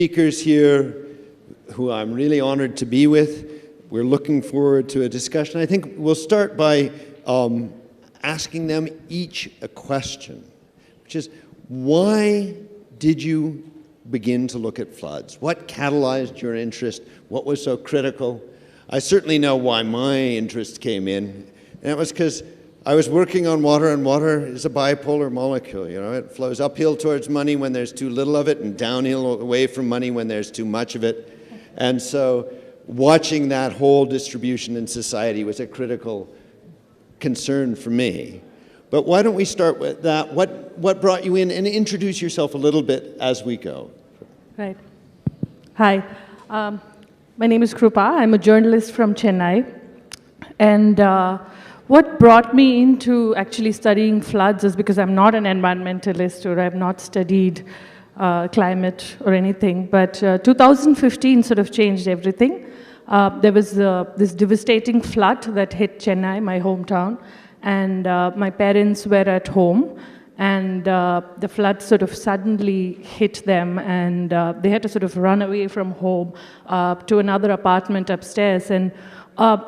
Speakers here who I'm really honored to be with. We're looking forward to a discussion. I think we'll start by asking them each a question, which is, why did you begin to look at floods? What catalyzed your interest? What was so critical? I certainly know why my interest came in, and it was because I was working on water, and water is a bipolar molecule. You know, it flows uphill towards money when there's too little of it, and downhill away from money when there's too much of it. And so watching that whole distribution in society was a critical concern for me. But why don't we start with that? What brought you in, and introduce yourself a little bit as we go. Right. Hi. My name is Krupa. I'm a journalist from Chennai. And what brought me into actually studying floods is because I'm not an environmentalist, or I've not studied climate or anything. But 2015 sort of changed everything. There was this devastating flood that hit Chennai, my hometown. And my parents were at home, and the flood sort of suddenly hit them, and they had to sort of run away from home to another apartment upstairs. And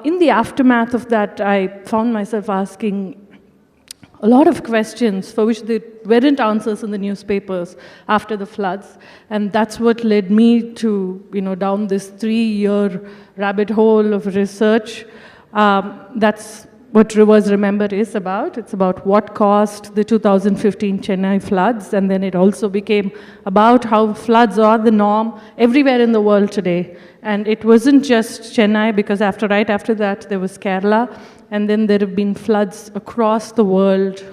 in the aftermath of that, I found myself asking a lot of questions for which there weren't answers in the newspapers after the floods. And that's what led me to, down this 3-year rabbit hole of research. That's what Rivers Remember is about. It's about what caused the 2015 Chennai floods, and then it also became about how floods are the norm everywhere in the world today. And it wasn't just Chennai, because right after that there was Kerala, and then there have been floods across the world.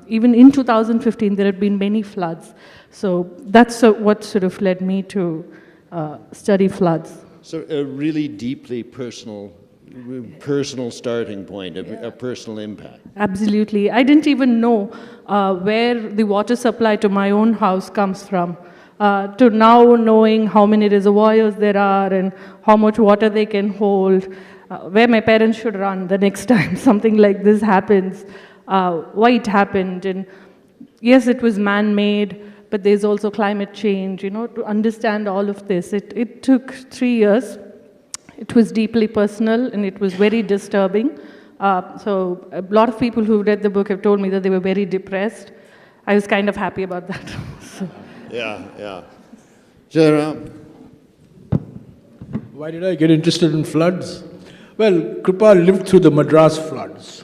Even in 2015 there had been many floods. So that's what sort of led me to study floods. So a really deeply personal starting point, a personal impact. Absolutely. I didn't even know where the water supply to my own house comes from. To now knowing how many reservoirs there are and how much water they can hold, where my parents should run the next time something like this happens, why it happened. And yes, it was man-made, but there's also climate change, to understand all of this. It took 3 years. It was deeply personal, and it was very disturbing. So a lot of people who read the book have told me that they were very depressed. I was kind of happy about that. So. Yeah. Jairam? Why did I get interested in floods? Well, Krupa lived through the Madras floods,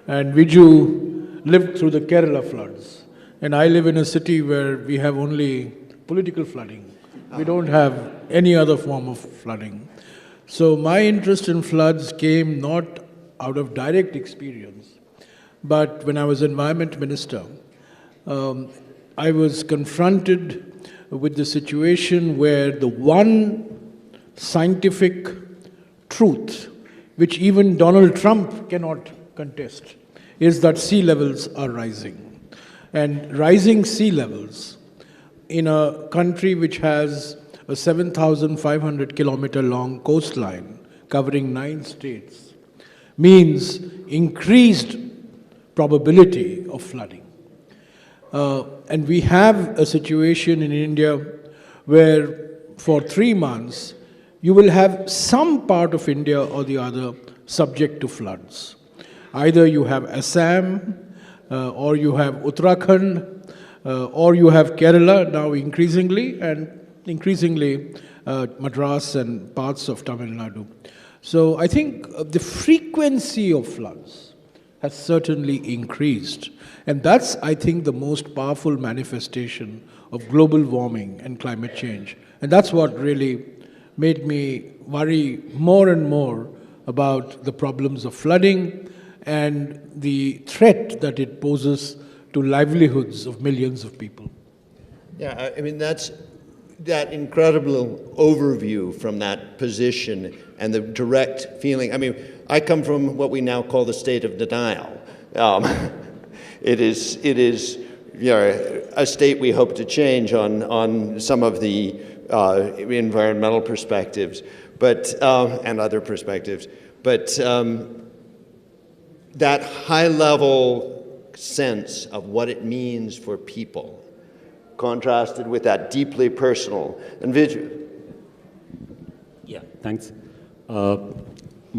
and Viju lived through the Kerala floods. And I live in a city where we have only political flooding. We don't have any other form of flooding. So my interest in floods came not out of direct experience, but when I was Environment Minister, I was confronted with the situation where the one scientific truth, which even Donald Trump cannot contest, is that sea levels are rising. And rising sea levels in a country which has a 7,500 kilometer long coastline covering 9 states means increased probability of flooding. And we have a situation in India where for 3 months you will have some part of India or the other subject to floods. Either you have Assam, or you have Uttarakhand, or you have Kerala now increasingly, Madras and parts of Tamil Nadu. So I think the frequency of floods has certainly increased. And that's, I think, the most powerful manifestation of global warming and climate change. And that's what really made me worry more and more about the problems of flooding and the threat that it poses to livelihoods of millions of people. Yeah, I mean, that's that incredible overview from that position and the direct feeling. I mean, I come from what we now call the state of denial. It is a state we hope to change on some of the environmental perspectives, but and other perspectives. But that high-level sense of what it means for people contrasted with that deeply personal. And Viju. Yeah, thanks.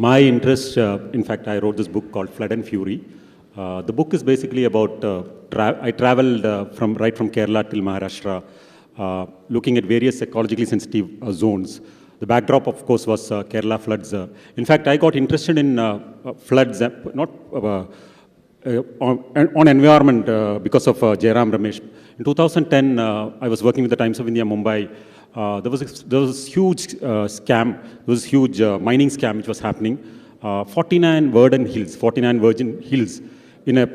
My interest, in fact, I wrote this book called Flood and Fury. The book is basically about, I traveled right from Kerala till Maharashtra, looking at various ecologically sensitive zones. The backdrop, of course, was Kerala floods. In fact, I got interested in floods, not on environment because of Jairam Ramesh. In 2010, I was working with the Times of India, Mumbai. There was a huge scam, there was a huge mining scam which was happening. 49 virgin hills in a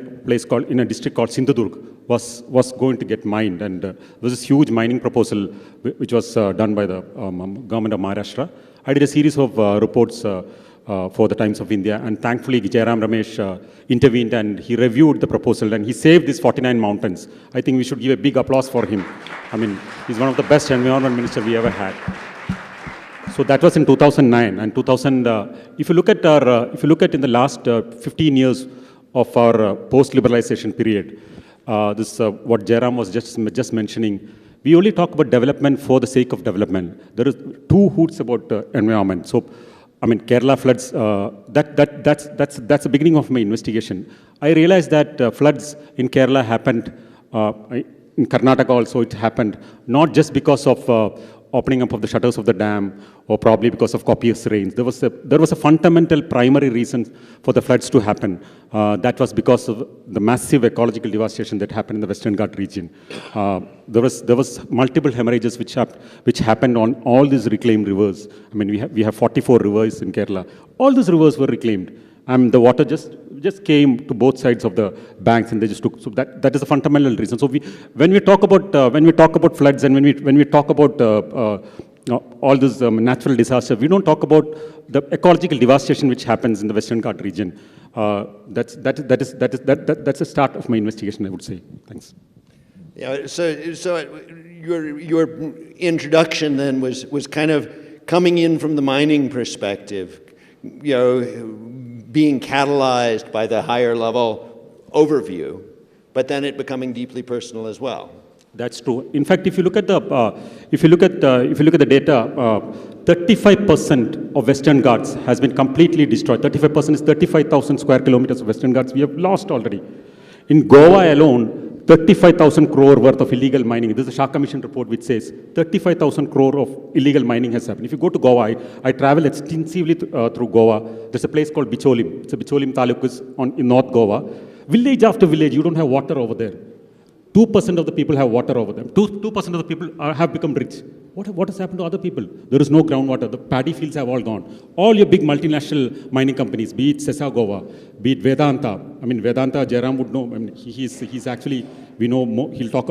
district called Sindhudurg was going to get mined, and there was this huge mining proposal which was done by the government of Maharashtra. I did a series of reports for the Times of India, and thankfully Jairam Ramesh intervened and he reviewed the proposal and he saved these 49 mountains. I think we should give a big applause for him. I mean, he's one of the best environment ministers we ever had. So that was in 2009, and 2000. If you look at in the last 15 years of our post-liberalization period, what Jairam was just mentioning. We only talk about development for the sake of development. There is two hoots about environment. So, I mean, Kerala floods. That's the beginning of my investigation. I realized that floods in Kerala happened. In Karnataka also, it happened not just because of opening up of the shutters of the dam, or probably because of copious rains. There was a fundamental primary reason for the floods to happen. That was because of the massive ecological devastation that happened in the Western Ghats region. There was multiple hemorrhages which happened on all these reclaimed rivers. I mean, we have 44 rivers in Kerala. All these rivers were reclaimed. And the water just came to both sides of the banks, and they just took. So that is a fundamental reason. So when we talk about floods, and when we talk about all this natural disaster, we don't talk about the ecological devastation which happens in the Western Ghats region. That's the start of my investigation, I would say. Thanks. Yeah. So your introduction then was kind of coming in from the mining perspective, being catalyzed by the higher level overview, but then it becoming deeply personal as well. That's true. In fact, if you look at the data, 35% of Western Ghats has been completely destroyed. 35% is 35,000 square kilometers of Western Ghats we have lost already. In Goa alone, 35,000 crore worth of illegal mining. This is a Shah Commission report which says 35,000 crore of illegal mining has happened. If you go to Goa, I travel extensively through Goa. There's a place called Bicholim. It's a Bicholim Taluk in North Goa. Village after village, you don't have water over there. 2% of the people have water over them. 2% of the people have become rich. What has happened to other people? There is no groundwater. The paddy fields have all gone. All your big multinational mining companies, be it Sesa Goa, be it Vedanta. I mean, Vedanta, Jairam would know. I mean, he's actually, we know more, he'll talk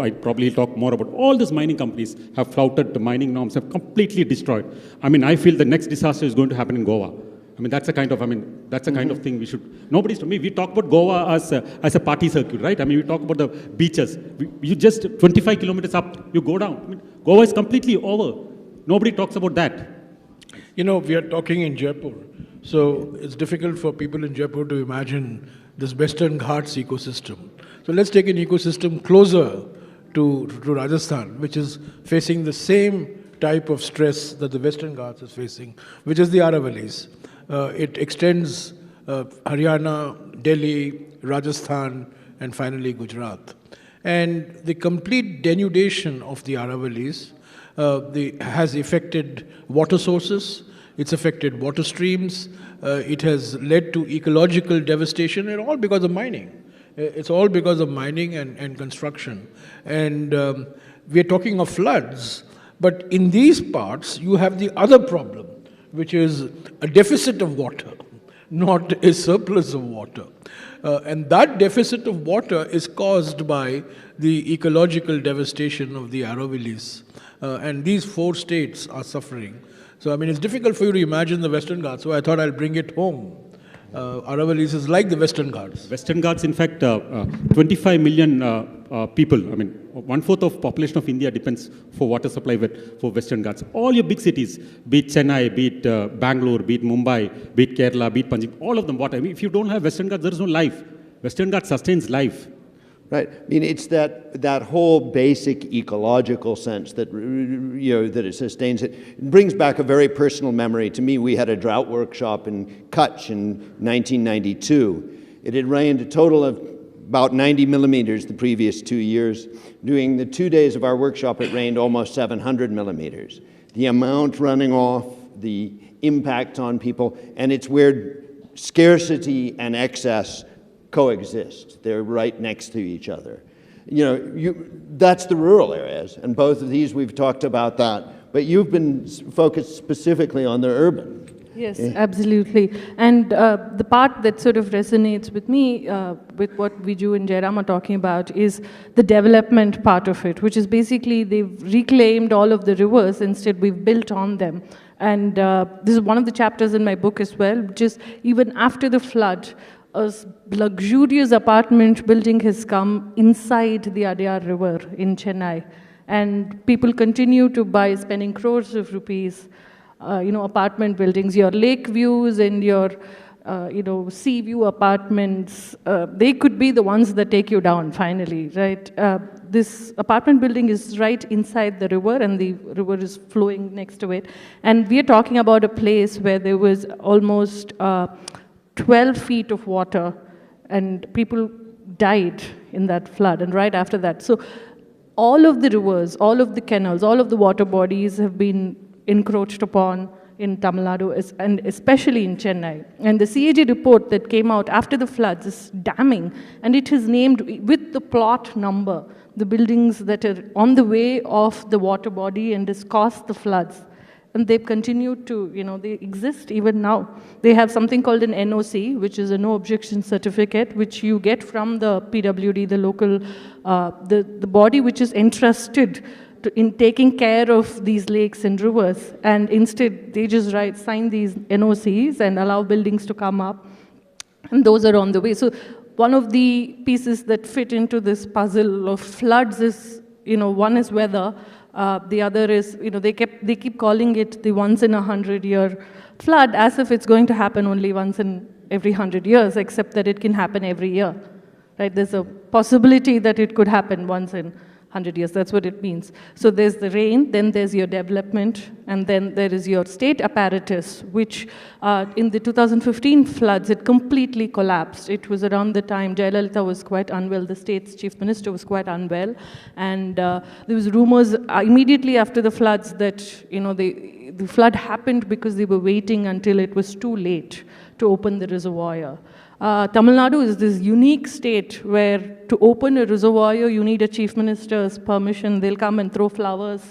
more about all these mining companies have flouted the mining norms, have completely destroyed. I mean, I feel the next disaster is going to happen in Goa. I mean, that's the kind of thing we should. We talk about Goa as a party circuit, right? I mean, we talk about the beaches. You just 25 kilometers up, you go down. I mean, Goa is completely over. Nobody talks about that. We are talking in Jaipur, so it's difficult for people in Jaipur to imagine this Western Ghats ecosystem. So let's take an ecosystem closer to Rajasthan, which is facing the same type of stress that the Western Ghats is facing, which is the Aravallis. It extends Haryana, Delhi, Rajasthan, and finally Gujarat. And the complete denudation of the Aravallis has affected water sources, it's affected water streams, it has led to ecological devastation, and all because of mining. It's all because of mining and construction. And we're talking of floods, but in these parts, you have the other problem, which is a deficit of water, not a surplus of water. And that deficit of water is caused by the ecological devastation of the Aravallis. And these 4 states are suffering. So, I mean, it's difficult for you to imagine the Western Ghats, so I thought I'll bring it home. Aravallis is like the Western Ghats. Western Ghats, in fact, 25 million people, I mean, 1/4 of population of India depends for water supply for Western Ghats. All your big cities, be it Chennai, be it Bangalore, be it Mumbai, be it Kerala, be it Punjab, all of them water. I mean, if you don't have Western Ghats, there is no life. Western Ghats sustains life. Right. I mean, it's that whole basic ecological sense that, that it sustains it. It brings back a very personal memory to me. We had a drought workshop in Kochi in 1992. It had rained a total of about 90 millimeters the previous 2 years. During the 2 days of our workshop, it rained almost 700 millimeters. The amount running off, the impact on people, and it's where scarcity and excess coexist. They're right next to each other. That's the rural areas, and both of these we've talked about that, but you've been focused specifically on the urban. Yes, absolutely. And the part that sort of resonates with me, with what Viju and Jairam are talking about, is the development part of it, which is basically they've reclaimed all of the rivers, instead we've built on them. And this is one of the chapters in my book as well, which is even after the flood, a luxurious apartment building has come inside the Adyar River in Chennai. And people continue to buy, spending crores of rupees, apartment buildings. Your lake views and your, sea view apartments, they could be the ones that take you down finally, right? This apartment building is right inside the river, and the river is flowing next to it. And we are talking about a place where there was almost 12 feet of water, and people died in that flood, and right after that. So all of the rivers, all of the canals, all of the water bodies have been encroached upon in Tamil Nadu, and especially in Chennai. And the CAG report that came out after the floods is damning, and it is named with the plot number, the buildings that are on the way of the water body and has caused the floods. And they've continued to, they exist even now. They have something called an NOC, which is a no objection certificate, which you get from the PWD, the local, the body which is entrusted in taking care of these lakes and rivers. And instead, they just sign these NOCs and allow buildings to come up. And those are on the way. So one of the pieces that fit into this puzzle of floods is, one is weather. The other is, they keep calling it the once in 100-year flood, as if it's going to happen only once in every 100 years, except that it can happen every year, right? There's a possibility that it could happen once in 100 years. That's what it means. So there's the rain, then there's your development, and then there is your state apparatus, which in the 2015 floods, it completely collapsed. It was around the time Jayalalitha was quite unwell, the state's chief minister was quite unwell, and there was rumors immediately after the floods that, the flood happened because they were waiting until it was too late to open the reservoir. Tamil Nadu is this unique state where to open a reservoir, you need a chief minister's permission. They'll come and throw flowers.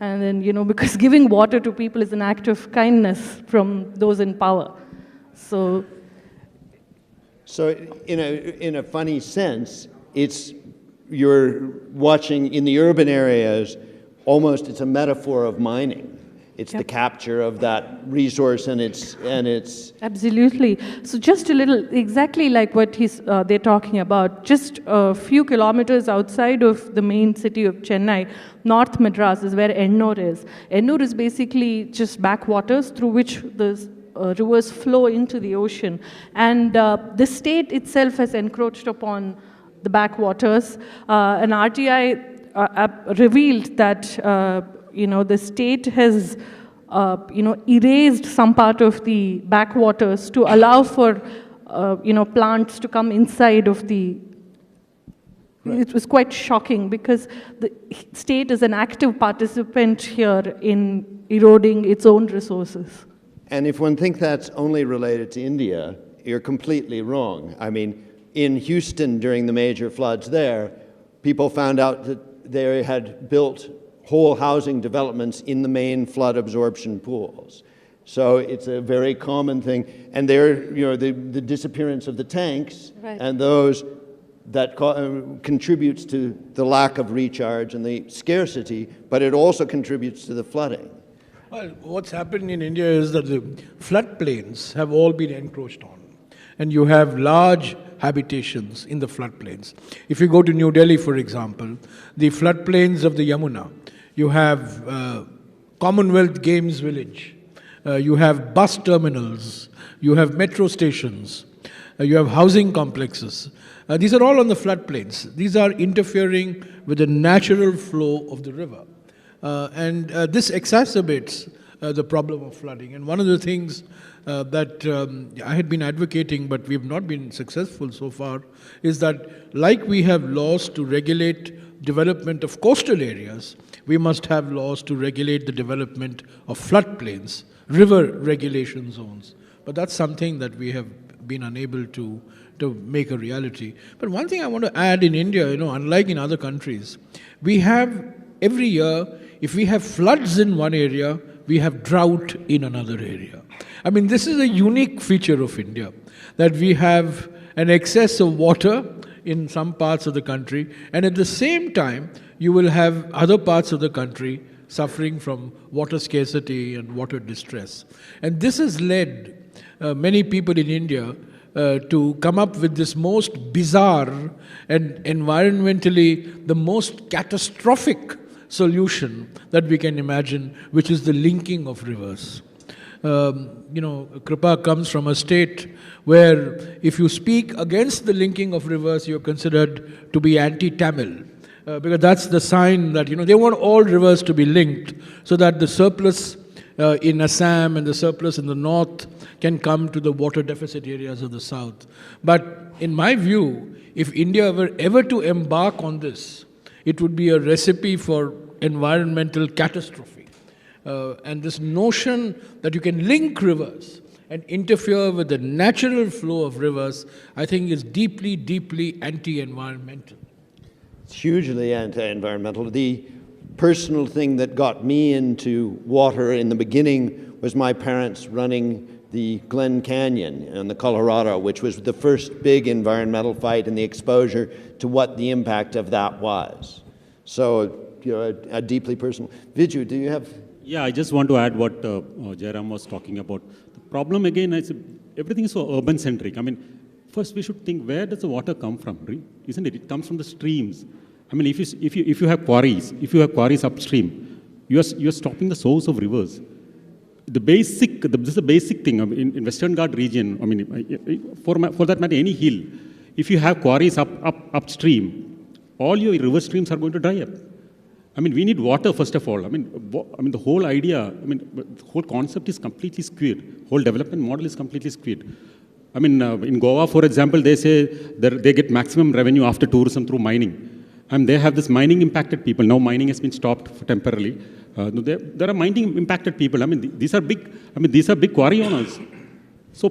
And then, because giving water to people is an act of kindness from those in power. So in a funny sense, you're watching in the urban areas, almost it's a metaphor of mining. It's the capture of that resource and its... Absolutely. So just a little, exactly like what they're talking about, just a few kilometers outside of the main city of Chennai, North Madras is where Ennore is. Ennore is basically just backwaters through which the rivers flow into the ocean. And the state itself has encroached upon the backwaters. An RTI revealed that the state has, erased some part of the backwaters to allow for, plants to come inside of the... Right. It was quite shocking because the state is an active participant here in eroding its own resources. And if one thinks that's only related to India, you're completely wrong. I mean, in Houston during the major floods there, people found out that they had built whole housing developments in the main flood absorption pools. So it's a very common thing. And there, the disappearance of the tanks, right, and those that contributes to the lack of recharge and the scarcity, but it also contributes to the flooding. Well, what's happened in India is that the floodplains have all been encroached on. And you have large habitations in the floodplains. If you go to New Delhi, for example, the floodplains of the Yamuna, you have Commonwealth Games Village, you have bus terminals, you have metro stations, you have housing complexes. These are all on the floodplains. These are interfering with the natural flow of the river. And this exacerbates the problem of flooding. And one of the things that I had been advocating, but we have not been successful so far, is that like we have laws to regulate development of coastal areas, we must have laws to regulate the development of floodplains, river regulation zones. But that's something that we have been unable to make a reality. But one thing I want to add in India, unlike in other countries, we have every year, if we have floods in one area, we have drought in another area. I mean, this is a unique feature of India, that we have an excess of water in some parts of the country, and at the same time, you will have other parts of the country suffering from water scarcity and water distress. And this has led many people in India to come up with this most bizarre and environmentally the most catastrophic solution that we can imagine, which is the linking of rivers. Krupa comes from a state where if you speak against the linking of rivers, you're considered to be anti-Tamil. Because that's the sign that, they want all rivers to be linked so that the surplus in Assam and the surplus in the north can come to the water deficit areas of the south. But in my view, if India were ever to embark on this, it would be a recipe for environmental catastrophe. And this notion that you can link rivers and interfere with the natural flow of rivers, I think is deeply, deeply anti-environmental. It's hugely anti-environmental. The personal thing that got me into water in the beginning was my parents running the Glen Canyon in the Colorado, which was the first big environmental fight and the exposure to what the impact of that was. So, a deeply personal. Viju, do you have? Yeah, I just want to add what Jairam was talking about. The problem again is everything is so urban-centric. I mean, first we should think, where does the water come from? Isn't it? It comes from the streams. I mean, if you have quarries upstream, you are stopping the source of rivers. This is the basic thing in Western Ghats region. I mean, for that matter, any hill, if you have quarries upstream, all your river streams are going to dry up. I mean, we need water first of all. I mean, the whole idea, the whole concept is completely skewed. Whole development model is completely skewed. I mean, in Goa, for example, they say that they get maximum revenue after tourism through mining. And they have this mining impacted people. Now mining has been stopped temporarily. There are mining impacted people. I mean, these are big quarry owners. So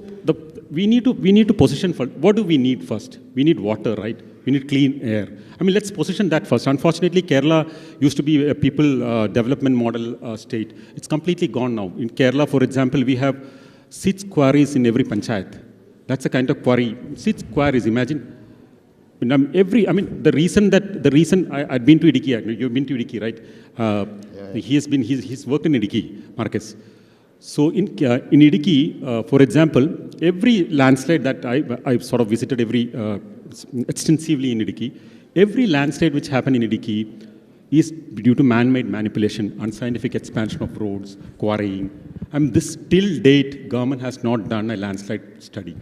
we need to position for what do we need first? We need water, right? We need clean air. I mean, let's position that first. Unfortunately, Kerala used to be a people development model state. It's completely gone now. In Kerala, for example, we have 6 quarries in every panchayat. That's a kind of quarry. 6 quarries, imagine. The reason I'd been to Idiki, you've been to Idiki, right? He's worked in Idiki, Marcus. So in Idiki, for example, every landslide that I've sort of visited extensively in Idiki, every landslide which happened in Idiki is due to man-made manipulation, unscientific expansion of roads, quarrying. And this till date, government has not done a landslide study.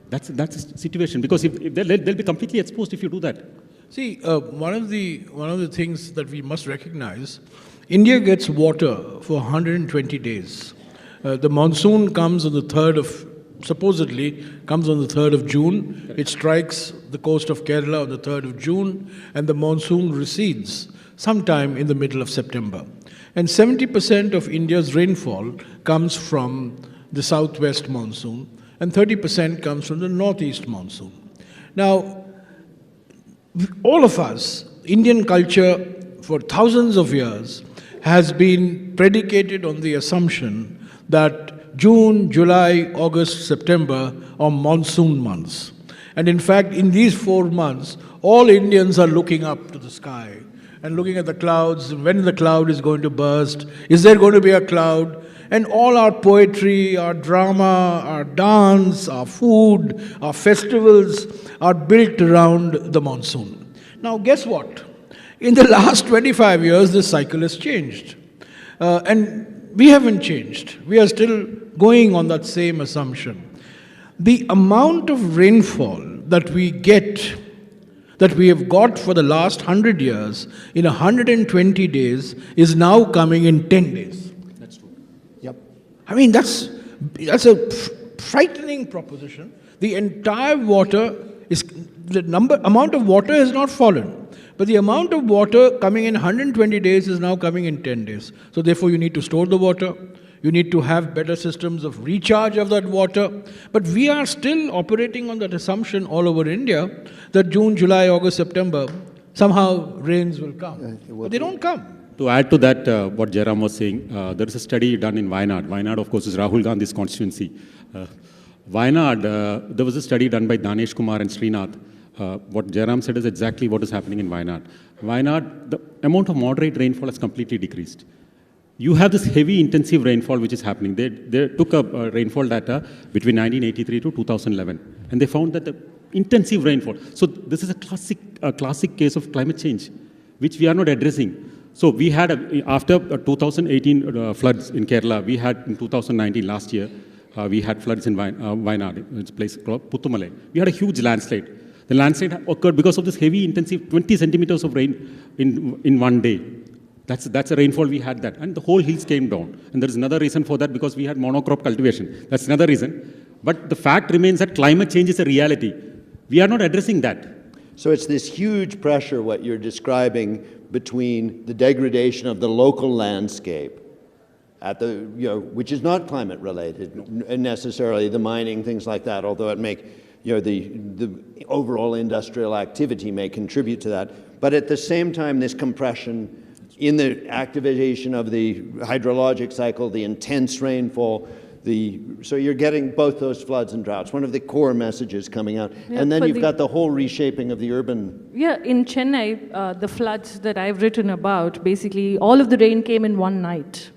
That's a situation, because if they'll be completely exposed if you do that. See, one of the things that we must recognize, India gets water for 120 days. The monsoon comes on the 3rd of, supposedly, comes on the 3rd of June. It strikes the coast of Kerala on the 3rd of June, and the monsoon recedes sometime in the middle of September. And 70% of India's rainfall comes from the southwest monsoon, and 30% comes from the northeast monsoon. Now, all of us, Indian culture for thousands of years has been predicated on the assumption that June, July, August, September are monsoon months. And in fact, in these 4 months, all Indians are looking up to the sky and looking at the clouds, when the cloud is going to burst, is there going to be a cloud? And all our poetry, our drama, our dance, our food, our festivals are built around the monsoon. Now, guess what? In the last 25 years, this cycle has changed. And we haven't changed. We are still going on that same assumption. the amount of rainfall that we get, that we have got for the last 100 years in 120 days is now coming in 10 days. That's true. Yep. I mean, that's a frightening proposition. The entire water is, amount of water has not fallen, but the amount of water coming in 120 days is now coming in 10 days. So therefore you need to store the water, you need to have better systems of recharge of that water. But we are still operating on that assumption all over India that June, July, August, September, somehow rains will come. But they don't come. To add to that, what Jairam was saying, there is a study done in Wayanad. Wayanad, of course, is Rahul Gandhi's constituency. Wayanad, there was a study done by Danesh Kumar and Srinath. What Jairam said is exactly what is happening in Wayanad. Wayanad, the amount of moderate rainfall has completely decreased. You have this heavy intensive rainfall which is happening. They took a rainfall data between 1983 to 2011, and they found that the intensive rainfall. So this is a classic case of climate change, which we are not addressing. So we had, after 2018 floods in Kerala, we had in 2019, last year, we had floods in Wayanad, it's a place called Puthumalai. We had a huge landslide. The landslide occurred because of this heavy intensive 20 centimeters of rain in one day. That's a rainfall we had that. And the whole hills came down. And there is another reason for that because we had monocrop cultivation. That's another reason. But the fact remains that climate change is a reality. We are not addressing that. So it's this huge pressure, what you're describing, between the degradation of the local landscape, at the, which is not climate related necessarily, the mining, things like that, although it may, the overall industrial activity may contribute to that. But at the same time, this compression in the activation of the hydrologic cycle, the intense rainfall, so you're getting both those floods and droughts, one of the core messages coming out. Yeah, and then you've got the whole reshaping of the urban. Yeah, in Chennai, the floods that I've written about, basically all of the rain came in one night.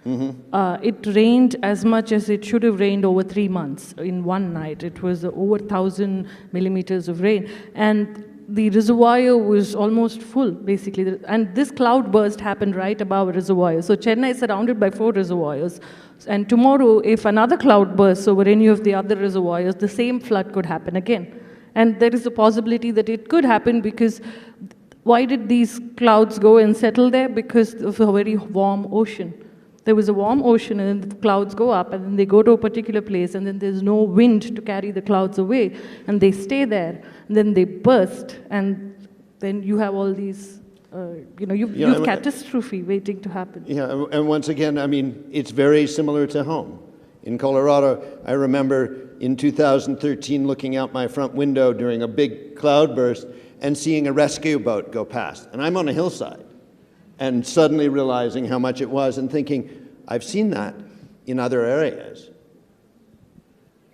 Mm-hmm. It rained as much as it should have rained over 3 months in one night. It was over 1,000 millimeters of rain. And the reservoir was almost full, basically. And this cloud burst happened right above a reservoir. So Chennai is surrounded by 4 reservoirs. And tomorrow, if another cloud bursts over any of the other reservoirs, the same flood could happen again. And there is a possibility that it could happen because why did these clouds go and settle there? Because of a very warm ocean. There was a warm ocean, and then the clouds go up, and then they go to a particular place, and then there's no wind to carry the clouds away, and they stay there, and then they burst, and then you have all these, you have catastrophe waiting to happen. Yeah, and once again, I mean, it's very similar to home. In Colorado, I remember in 2013 looking out my front window during a big cloud burst and seeing a rescue boat go past, and I'm on a hillside. And suddenly realizing how much it was and thinking, I've seen that in other areas.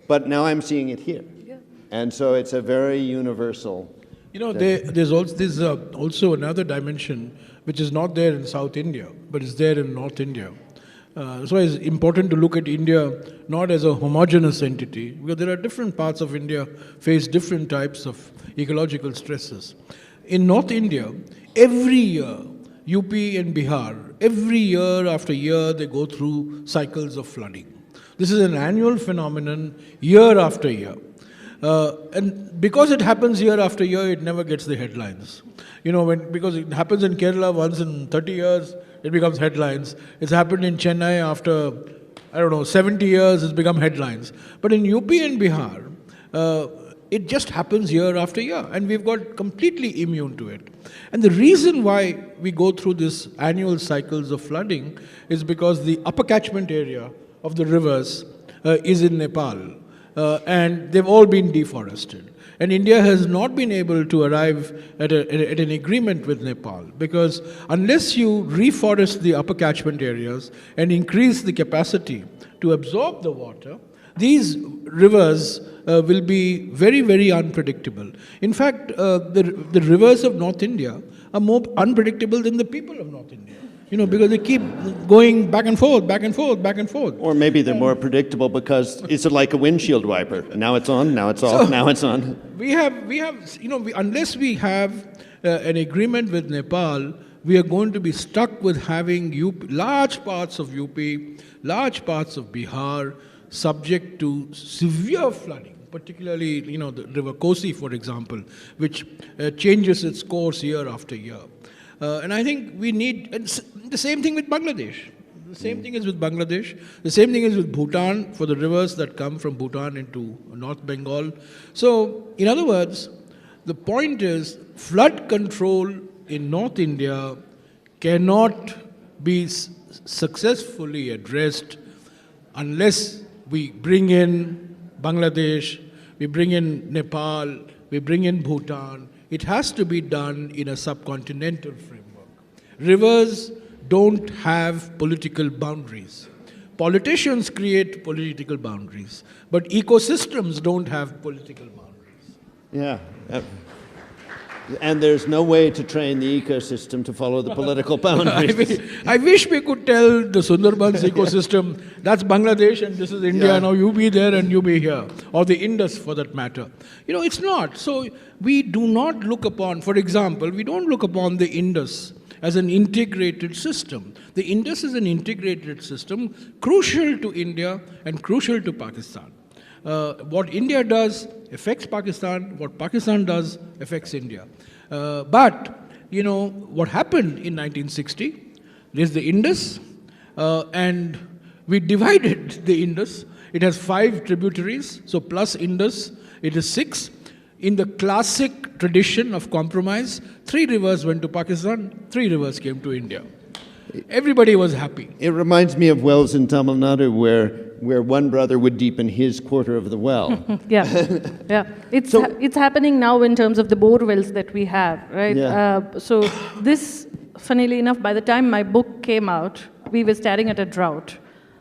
But now I'm seeing it here. Yeah. And so it's a very universal. There's also another dimension which is not there in South India, but is there in North India. So it's important to look at India not as a homogeneous entity, because there are different parts of India face different types of ecological stresses. In North India, every year, UP and Bihar, every year after year, they go through cycles of flooding. This is an annual phenomenon, year after year. And because it happens year after year, it never gets the headlines. Because it happens in Kerala once in 30 years, it becomes headlines. It's happened in Chennai after, 70 years, it's become headlines. But in UP and Bihar, it just happens year after year, and we've got completely immune to it. And the reason why we go through this annual cycles of flooding is because the upper catchment area of the rivers is in Nepal, and they've all been deforested. And India has not been able to arrive at an agreement with Nepal, because unless you reforest the upper catchment areas and increase the capacity to absorb the water, these rivers will be very, very unpredictable. In fact, the rivers of North India are more unpredictable than the people of North India. Because they keep going back and forth, back and forth, back and forth. Or maybe they're more predictable because it's like a windshield wiper. Now it's on, now it's off, now it's on. Unless we have an agreement with Nepal, we are going to be stuck with having large parts of UP, large parts of Bihar, subject to severe flooding, particularly, the river Kochi, for example, which changes its course year after year. And I think we need, and the same thing with Bangladesh. The same thing is with Bangladesh. The same thing is with Bhutan, for the rivers that come from Bhutan into North Bengal. So, in other words, the point is, flood control in North India cannot be successfully addressed unless we bring in Bangladesh, we bring in Nepal, we bring in Bhutan. It has to be done in a subcontinental framework. Rivers don't have political boundaries. Politicians create political boundaries, but ecosystems don't have political boundaries. Yeah. And there's no way to train the ecosystem to follow the political boundaries. I wish we could tell the Sundarbans ecosystem, that's Bangladesh and this is India, now you be there and you be here. Or the Indus for that matter. It's not. So we do not look upon, for example, we don't look upon the Indus as an integrated system. The Indus is an integrated system, crucial to India and crucial to Pakistan. What India does affects Pakistan, what Pakistan does affects India. But, what happened in 1960, there's the Indus, and we divided the Indus. It has 5 tributaries, so plus Indus, it is 6. In the classic tradition of compromise, 3 rivers went to Pakistan, 3 rivers came to India. Everybody was happy. It reminds me of wells in Tamil Nadu where one brother would deepen his quarter of the well. Yeah. It's happening now in terms of the bore wells that we have, right? Yeah. So this, funnily enough, by the time my book came out, we were staring at a drought.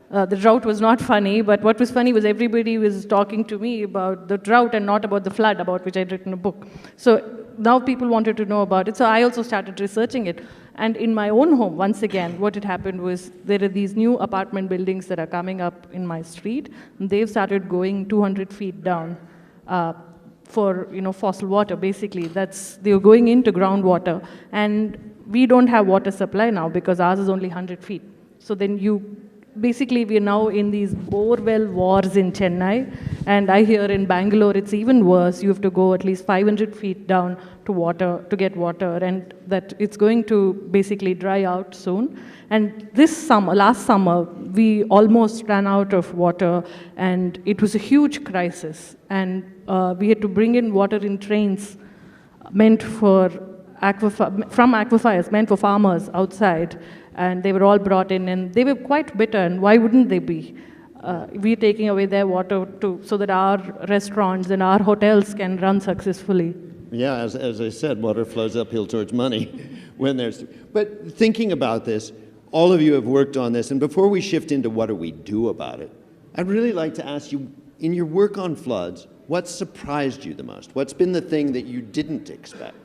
The drought was not funny, but what was funny was everybody was talking to me about the drought and not about the flood, about which I'd written a book. So now people wanted to know about it, so I also started researching it. And in my own home, once again, what had happened was there are these new apartment buildings that are coming up in my street, and they've started going 200 feet down for fossil water, basically. They were going into groundwater, and we don't have water supply now because ours is only 100 feet. So then basically, we are now in these borewell wars in Chennai, and I hear in Bangalore it's even worse. You have to go at least 500 feet down to get water, and that it's going to basically dry out soon. And last summer, we almost ran out of water, and it was a huge crisis. And we had to bring in water in trains meant for from aquifers, meant for farmers outside. And they were all brought in, and they were quite bitter, and why wouldn't they be? We're taking away their water so that our restaurants and our hotels can run successfully. Yeah, as I said, water flows uphill towards money when there's... But thinking about this, all of you have worked on this, and before we shift into what do we do about it, I'd really like to ask you, in your work on floods, what surprised you the most? What's been the thing that you didn't expect?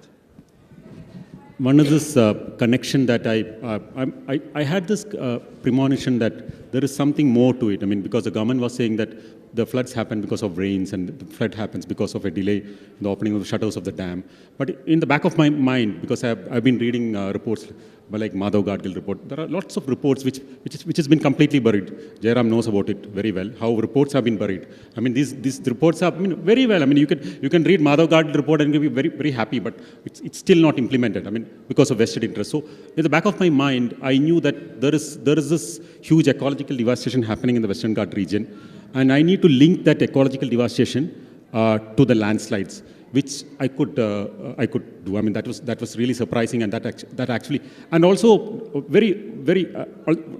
One is this connection that I had this premonition that there is something more to it. I mean, because the government was saying that the floods happen because of rains and the flood happens because of a delay in the opening of the shutters of the dam. But in the back of my mind, because I've been reading reports like Madhav Gadgil report, there are lots of reports which has been completely buried. Jairam knows about it very well, how reports have been buried. I mean, these reports are very well. I mean, you can read Madhav Gadgil report and you'll be very, very happy, but it's still not implemented. I mean, because of vested interest. So in the back of my mind, I knew that there is this huge ecological devastation happening in the Western Ghats region, and I need to link that ecological devastation to the landslides, which I could do. I mean, that was really surprising, and that actually, and also very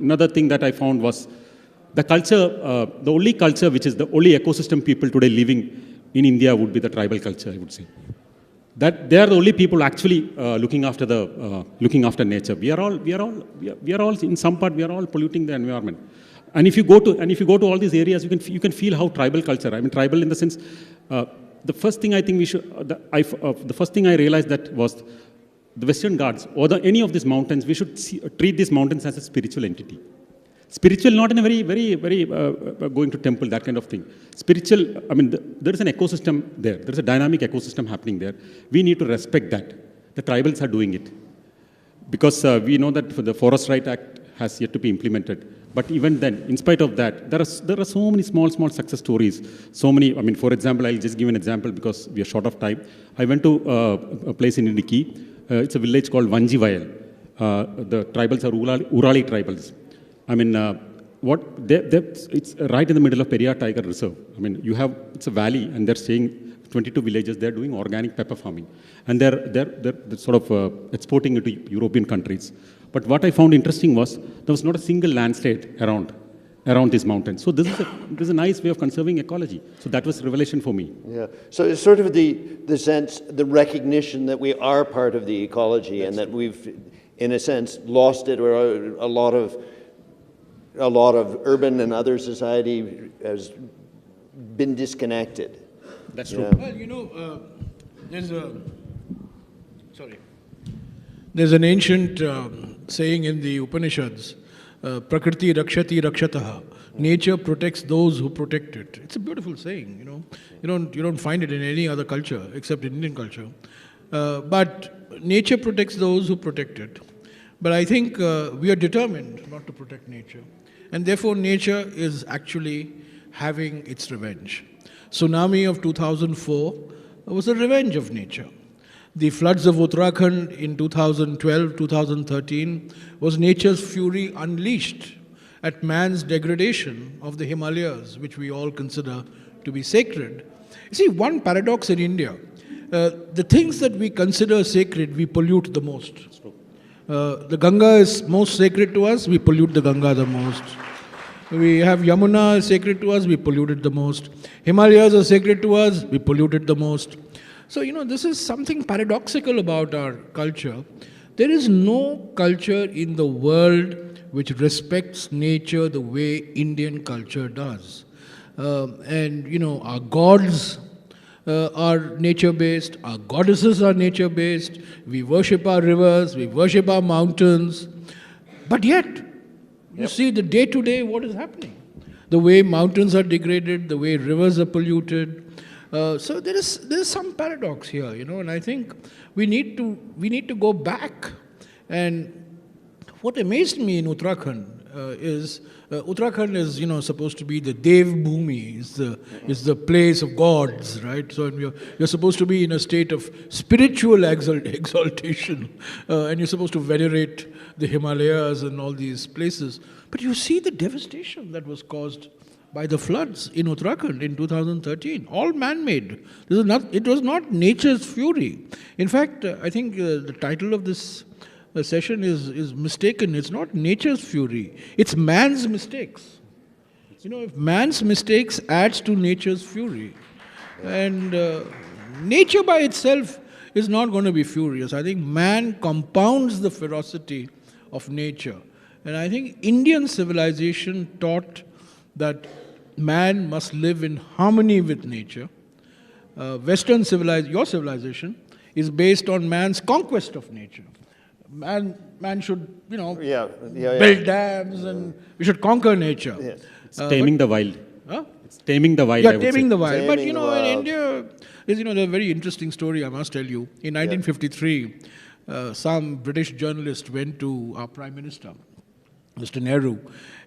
another thing that I found was the culture. The only culture which is the only ecosystem people today living in India would be the tribal culture, I would say. That they are the only people actually looking after nature. We are all in some part we are all polluting the environment. And if you go to all these areas, you can feel how tribal culture. I mean, tribal in the sense. The first thing I think the first thing I realized that was the Western Ghats or any of these mountains. We should treat these mountains as a spiritual entity. Spiritual, not in a very going to temple, that kind of thing. Spiritual, I mean, there is an ecosystem there. There is a dynamic ecosystem happening there. We need to respect that. The tribals are doing it. Because we know that the Forest Right Act has yet to be implemented. But even then, in spite of that, there are so many small success stories. So many, I mean, for example, I'll just give an example because we are short of time. I went to a place in Idiki. It's a village called Vanjivayal. The tribals are Urali tribals. I mean, it's right in the middle of Periyar Tiger Reserve. I mean, it's a valley, and they're staying 22 villages. They're doing organic pepper farming, and they're sort of exporting it to European countries. But what I found interesting was there was not a single landslide around these mountains. So this is a nice way of conserving ecology. So that was revelation for me. Yeah. So it's sort of the sense, the recognition that we are part of the ecology and that we've, in a sense, lost it, or a lot of urban and other society has been disconnected. That's true. Yeah. Well, there's an ancient saying in the Upanishads, Prakriti rakshati rakshataha. Nature protects those who protect it. It's a beautiful saying, You don't find it in any other culture except in Indian culture. But nature protects those who protect it. But I think we are determined not to protect nature. And therefore nature is actually having its revenge. Tsunami of 2004 was a revenge of nature. The floods of Uttarakhand in 2012, 2013 was nature's fury unleashed at man's degradation of the Himalayas, which we all consider to be sacred. You see, one paradox in India, the things that we consider sacred, we pollute the most. The Ganga is most sacred to us, we pollute the Ganga the most. We have Yamuna sacred to us, we pollute it the most. Himalayas are sacred to us, we pollute it the most. So, this is something paradoxical about our culture. There is no culture in the world which respects nature the way Indian culture does. Our gods are nature-based, our goddesses are nature-based, we worship our rivers, we worship our mountains. But yet, you see the day-to-day what is happening. The way mountains are degraded, the way rivers are polluted. So there is some paradox here, and I think we need to go back. And what amazed me in Uttarakhand is Uttarakhand is supposed to be the Dev Bhumi, is the place of gods, right? So you're supposed to be in a state of spiritual exaltation, and you're supposed to venerate the Himalayas and all these places. But you see the devastation that was caused by the floods in Uttarakhand in 2013, all man-made. It was not nature's fury. In fact, I think the title of this session is mistaken. It's not nature's fury. It's man's mistakes. If man's mistakes adds to nature's fury, and nature by itself is not going to be furious. I think man compounds the ferocity of nature. And I think Indian civilization taught that man must live in harmony with nature. Western your civilization is based on man's conquest of nature. Man should, build dams, and we should conquer nature. Yes. It's taming the wild. Huh? It's taming the wild. Yeah, taming the wild. But Taming the in wild. India, there's a very interesting story I must tell you. In 1953, some British journalist went to our Prime Minister, Mr. Nehru,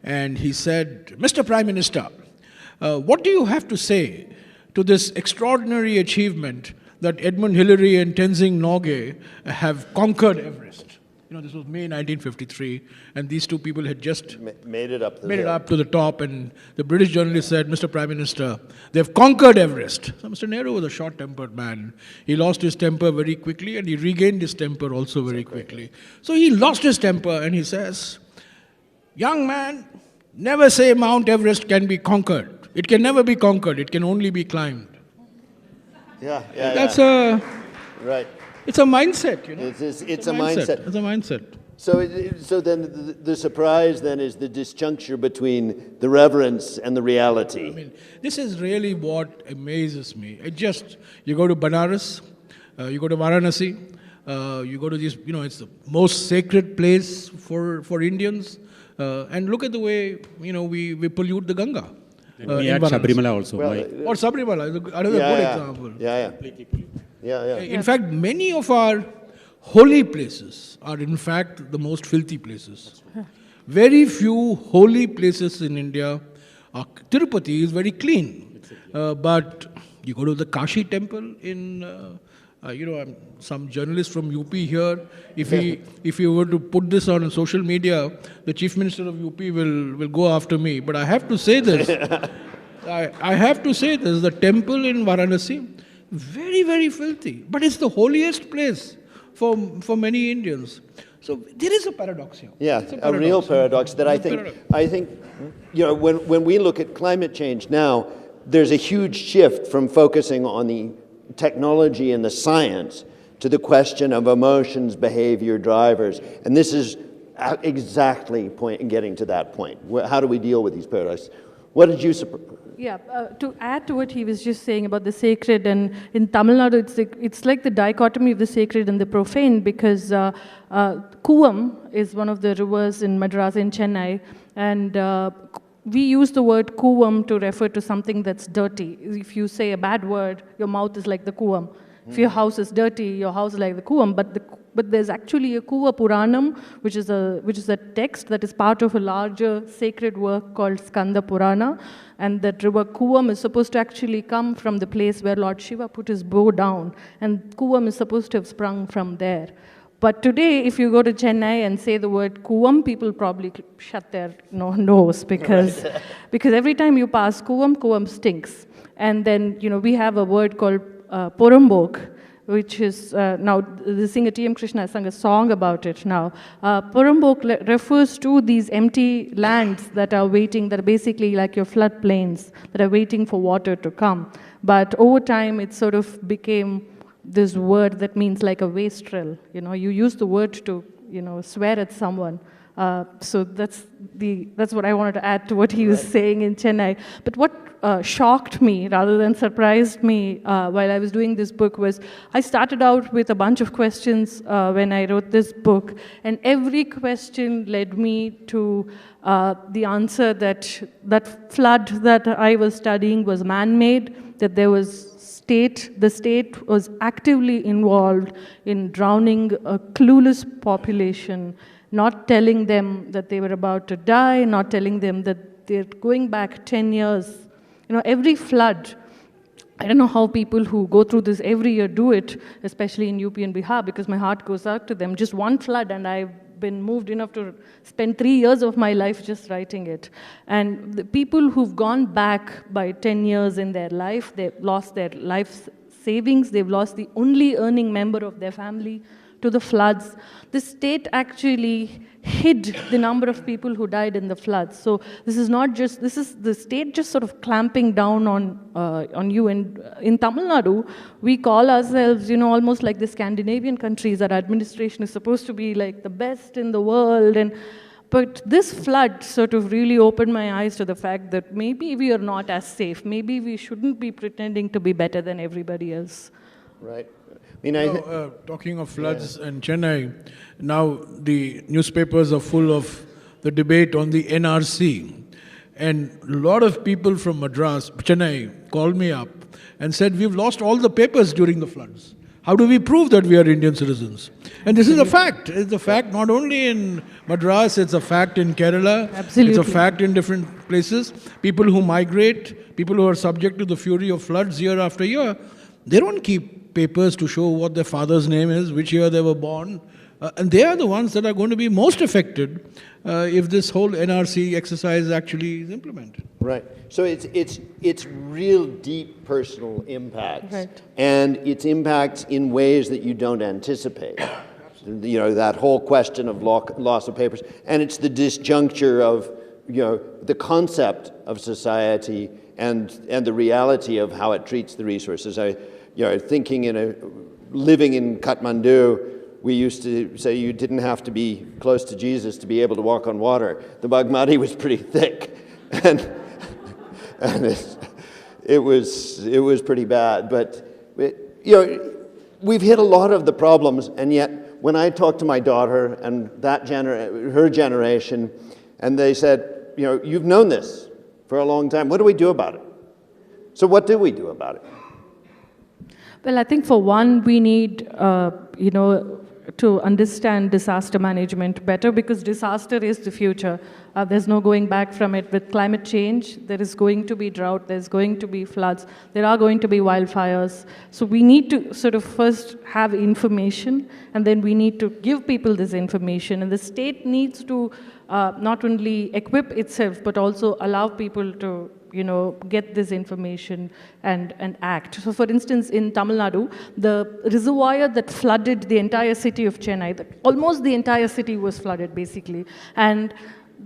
and he said, "Mr. Prime Minister, what do you have to say to this extraordinary achievement that Edmund Hillary and Tenzing Norgay have conquered Everest?" This was May 1953, and these two people had just made it up to the top, and the British journalist said, "Mr. Prime Minister, they've conquered Everest." So Mr. Nehru was a short-tempered man. He lost his temper very quickly, and he regained his temper also very quickly. So he lost his temper, and he says, "Young man, never say Mount Everest can be conquered. It can never be conquered. It can only be climbed." That's right. It's a mindset, It's a mindset. It's a mindset. So then the surprise then is the disjuncture between the reverence and the reality. This is really what amazes me. You go to Banaras, you go to Varanasi, you go to these, it's the most sacred place for Indians, and look at the way, we pollute the Ganga. We had Sabrimala also. Or Sabrimala is another good example. In fact, many of our holy places are in fact the most filthy places. Very few holy places in India. Tirupati is very clean. But you go to the Kashi temple in, some journalist from UP here. If you were to put this on social media, the Chief Minister of UP will go after me. But I have to say this. I have to say this. The temple in Varanasi, very, very filthy. But it's the holiest place for many Indians. So there is a paradox here. Yeah, a real paradox that I think, when we look at climate change now, there's a huge shift from focusing on the technology and the science to the question of emotions, behavior, drivers. And this is exactly getting to that point. How do we deal with these paradoxes? What did you suppose? Yeah, to add to what he was just saying about the sacred, and in Tamil Nadu, it's like the dichotomy of the sacred and the profane, because Kuvam is one of the rivers in Madras, in Chennai, and we use the word Kuvam to refer to something that's dirty. If you say a bad word, your mouth is like the Kuvam. If your house is dirty, your house is like the Kuvam. But there's actually a Kuva Puranam, which is a text that is part of a larger sacred work called Skanda Purana. And that river Kuvam is supposed to actually come from the place where Lord Shiva put his bow down. And Kuvam is supposed to have sprung from there. But today, if you go to Chennai and say the word Kuvam, people probably shut their nose because every time you pass Kuvam stinks. And then, we have a word called Porambok, which is now the singer T.M. Krishna sang a song about it now. Porambok refers to these empty lands that are waiting, that are basically like your floodplains, that are waiting for water to come. But over time, it sort of became this word that means like a wastrel. You use the word to, swear at someone. So that's what I wanted to add to what he was saying in Chennai. But what shocked me rather than surprised me while I was doing this book was I started out with a bunch of questions when I wrote this book, and every question led me to the answer that flood that I was studying was man-made, that there was the state was actively involved in drowning a clueless population, not telling them that they were about to die, not telling them that they're going back 10 years. Every flood, I don't know how people who go through this every year do it, especially in UP and Bihar, because my heart goes out to them. Just one flood, and I've been moved enough to spend 3 years of my life just writing it. And the people who've gone back by 10 years in their life, they've lost their life savings, they've lost the only earning member of their family to the floods. The state actually hid the number of people who died in the floods. So this is the state just sort of clamping down on you. And in Tamil Nadu, we call ourselves, almost like the Scandinavian countries. Our administration is supposed to be like the best in the world. But this flood sort of really opened my eyes to the fact that maybe we are not as safe. Maybe we shouldn't be pretending to be better than everybody else. Right. Talking of floods in Chennai, now the newspapers are full of the debate on the NRC. And a lot of people from Madras, Chennai, called me up and said, we've lost all the papers during the floods. How do we prove that we are Indian citizens? And this is a fact. It's a fact not only in Madras, it's a fact in Kerala. Absolutely. It's a fact in different places. People who migrate, people who are subject to the fury of floods year after year, they don't keep papers to show what their father's name is, which year they were born. And they are the ones that are going to be most affected if this whole NRC exercise actually is implemented. Right. So it's real deep personal impacts. Right. And it's impacts in ways that you don't anticipate. That whole question of loss of papers. And it's the disjuncture of, the concept of society and the reality of how it treats the resources. Living in Kathmandu, we used to say you didn't have to be close to Jesus to be able to walk on water. The Bagmati was pretty thick, and it was pretty bad. But we've hit a lot of the problems, and yet when I talked to my daughter and her generation, and they said, you've known this for a long time. What do we do about it? So what do we do about it? Well, I think for one, we need, to understand disaster management better, because disaster is the future. There's no going back from it. With climate change, there is going to be drought, there's going to be floods, there are going to be wildfires. So we need to sort of first have information, and then we need to give people this information. And the state needs to not only equip itself, but also allow people to get this information and act. So for instance, in Tamil Nadu, the reservoir that flooded the entire city of Chennai, almost the entire city was flooded basically. And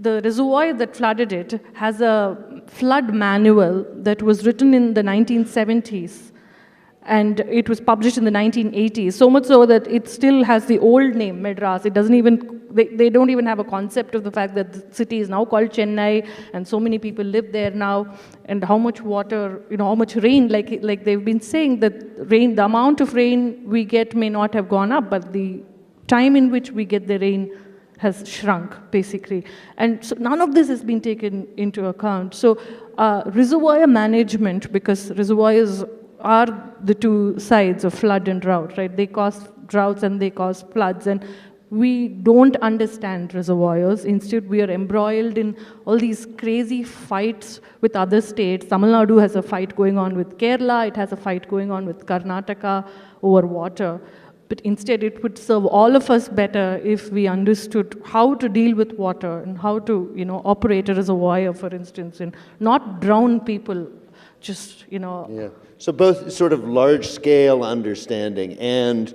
the reservoir that flooded it has a flood manual that was written in the 1970s. And it was published in the 1980s, so much so that it still has the old name, Madras. It doesn't even, they don't even have a concept of the fact that the city is now called Chennai, and so many people live there now, and how much water, how much rain, like they've been saying that rain, the amount of rain we get may not have gone up, but the time in which we get the rain has shrunk, basically. And so none of this has been taken into account. So reservoir management, because reservoirs are the two sides of flood and drought, right? They cause droughts and they cause floods, and we don't understand reservoirs. Instead, we are embroiled in all these crazy fights with other states. Tamil Nadu has a fight going on with Kerala, it has a fight going on with Karnataka over water. But instead, it would serve all of us better if we understood how to deal with water and how to, operate a reservoir, for instance, and not drown people. Just, Yeah. So both sort of large-scale understanding and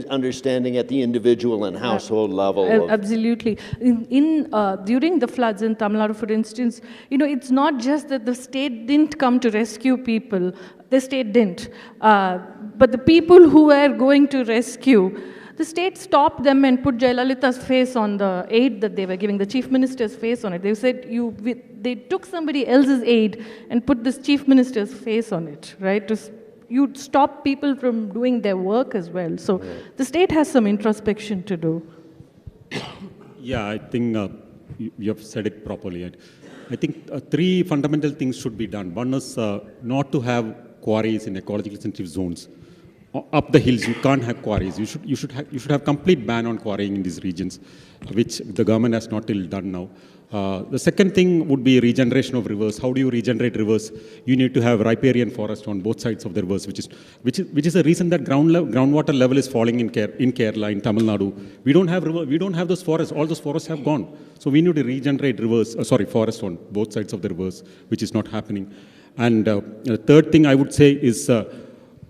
understanding at the individual and household level. Absolutely. During the floods in Tamil Nadu, for instance, it's not just that the state didn't come to rescue people. The state didn't. But the people who were going to rescue, the state stopped them and put Jayalalitha's face on the aid that they were giving, the chief minister's face on it. They said, they took somebody else's aid and put this chief minister's face on it, right? You'd stop people from doing their work as well. So the state has some introspection to do. Yeah, I think you have said it properly. I think three fundamental things should be done. One is not to have quarries in ecologically sensitive zones. Up the hills, you can't have quarries. You should have complete ban on quarrying in these regions, which the government has not till done now. The second thing would be regeneration of rivers. How do you regenerate rivers? You need to have riparian forest on both sides of the rivers, which is a reason that groundwater level is falling in Kerala, in Tamil Nadu. We don't have those forests. All those forests have gone. So we need to regenerate forests on both sides of the rivers, which is not happening. And the third thing I would say is,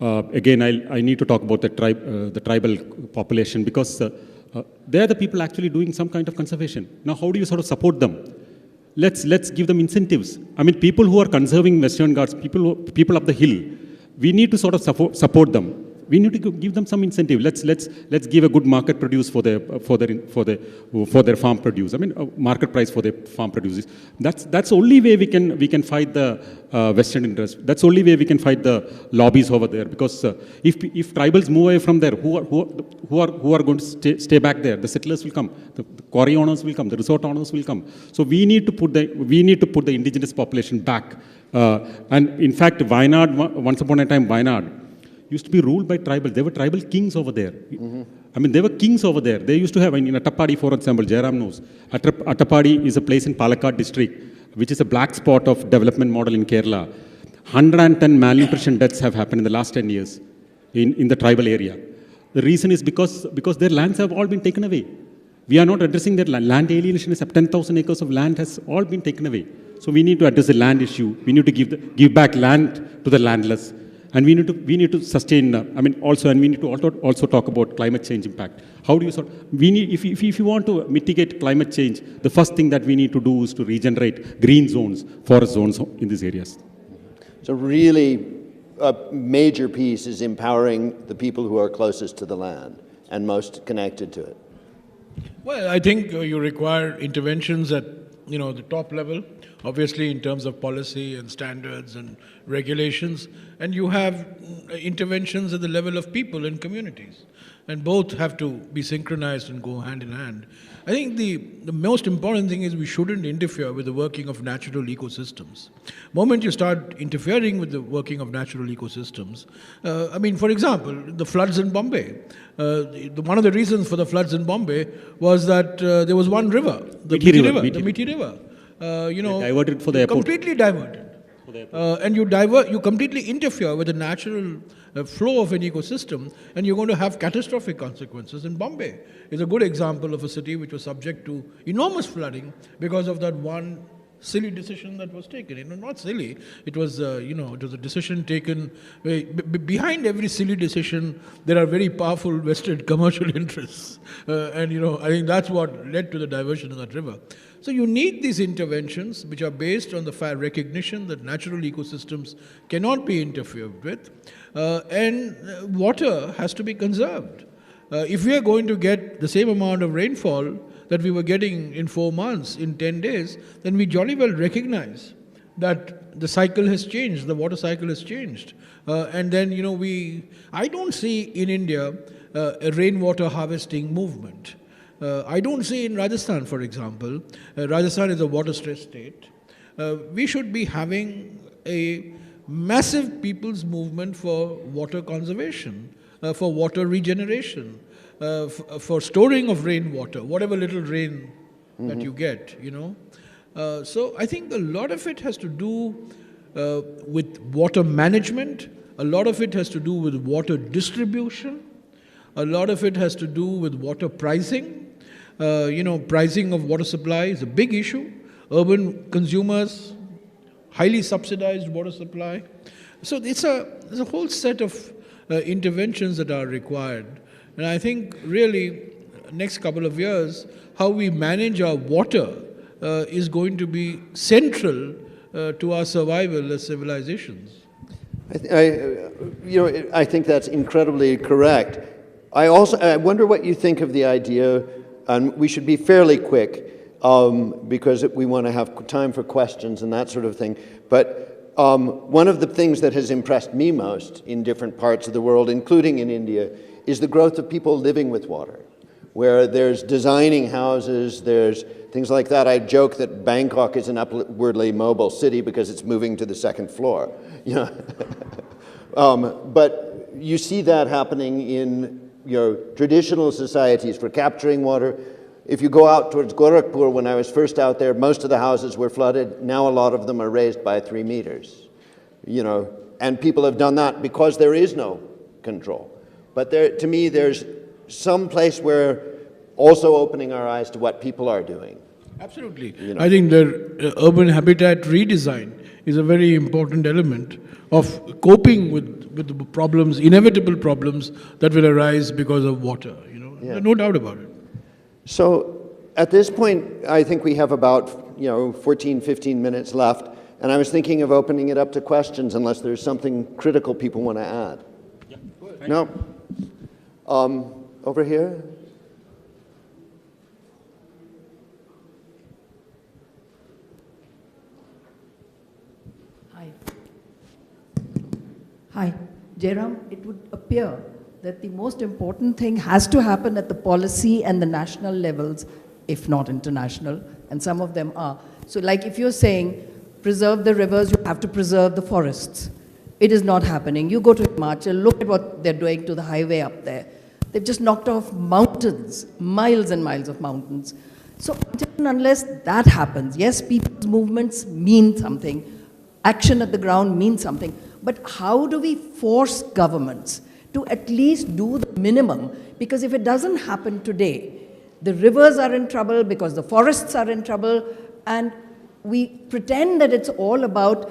again, I need to talk about the tribal population, because they're the people actually doing some kind of conservation. Now, how do you sort of support them? Let's give them incentives. I mean, people who are conserving Western Ghats, people up the hill, we need to sort of support them. We need to give them some incentive. Let's give a good market produce for their farm produce. I mean, market price for their farm produce. That's the only way we can fight the Western interest. That's the only way we can fight the lobbies over there. Because if tribals move away from there, who are going to stay back there? The settlers will come. The quarry owners will come. The resort owners will come. So we need to put the indigenous population back. And in fact, once upon a time, Wayanad used to be ruled by tribal. There were tribal kings over there. Mm-hmm. I mean, there were kings over there. They used to have, in Attapadi, for example, Jairam knows. Attapadi is a place in Palakkad district, which is a black spot of development model in Kerala. 110 malnutrition deaths have happened in the last 10 years in the tribal area. The reason is because their lands have all been taken away. We are not addressing their land alienation. 10,000 acres of land has all been taken away. So we need to address the land issue. We need to give back land to the landless. And we need to sustain. And we need to also talk about climate change impact. How do you if you want to mitigate climate change, the first thing that we need to do is to regenerate green zones, forest zones in these areas. So really, a major piece is empowering the people who are closest to the land and most connected to it. Well, I think you require interventions at the top level, obviously in terms of policy and standards and regulations, and you have interventions at the level of people and communities. and both have to be synchronized and go hand in hand. I think the most important thing is we shouldn't interfere with the working of natural ecosystems. The moment you start interfering with the working of natural ecosystems, for example, the floods in Bombay. One of the reasons for the floods in Bombay was that there was one river, the Methi River. Diverted for the airport. Completely diverted. And you completely interfere with the natural flow of an ecosystem, and you're going to have catastrophic consequences. In Bombay is a good example of a city which was subject to enormous flooding because of that one silly decision that was taken. Not silly. It was, it was a decision taken. Behind every silly decision, there are very powerful vested commercial interests, I think that's what led to the diversion of that river. So you need these interventions which are based on the recognition that natural ecosystems cannot be interfered with, and water has to be conserved. If we are going to get the same amount of rainfall that we were getting in 4 months, in 10 days, then we jolly well recognize that the cycle has changed, the water cycle has changed. And then, I don't see in India a rainwater harvesting movement. I don't see in Rajasthan, for example. Rajasthan is a water-stressed state. We should be having a massive people's movement for water conservation, for water regeneration, for storing of rainwater, whatever little rain that you get, So I think a lot of it has to do with water management. A lot of it has to do with water distribution. A lot of it has to do with water pricing. Pricing of water supply is a big issue. Urban consumers, highly subsidized water supply. So there's a whole set of interventions that are required. And I think really, next couple of years, how we manage our water is going to be central to our survival as civilizations. I think that's incredibly correct. I wonder what you think of the idea, and we should be fairly quick because we want to have time for questions and that sort of thing. But one of the things that has impressed me most in different parts of the world, including in India, is the growth of people living with water, where there's designing houses, there's things like that. I joke that Bangkok is an upwardly mobile city because it's moving to the second floor. But you see that happening in traditional societies for capturing water. If you go out towards Gorakhpur, when I was first out there, most of the houses were flooded. Now a lot of them are raised by 3 meters. And people have done that because there is no control. But to me, there's some place where also opening our eyes to what people are doing. Absolutely. I think the urban habitat redesign is a very important element of coping with the problems, inevitable problems that will arise because of water. No doubt about it. So at this point, I think we have about 14, 15 minutes left. And I was thinking of opening it up to questions unless there's something critical people want to add. Yeah. No? Over here? Hi. Jairam, it would appear that the most important thing has to happen at the policy and the national levels, if not international, and some of them are. So like if you're saying, preserve the rivers, you have to preserve the forests. It is not happening. You go to Himachal, look at what they're doing to the highway up there. They've just knocked off mountains, miles and miles of mountains. So until and unless that happens, yes, people's movements mean something. Action at the ground means something. But how do we force governments to at least do the minimum? Because if it doesn't happen today, the rivers are in trouble because the forests are in trouble, and we pretend that it's all about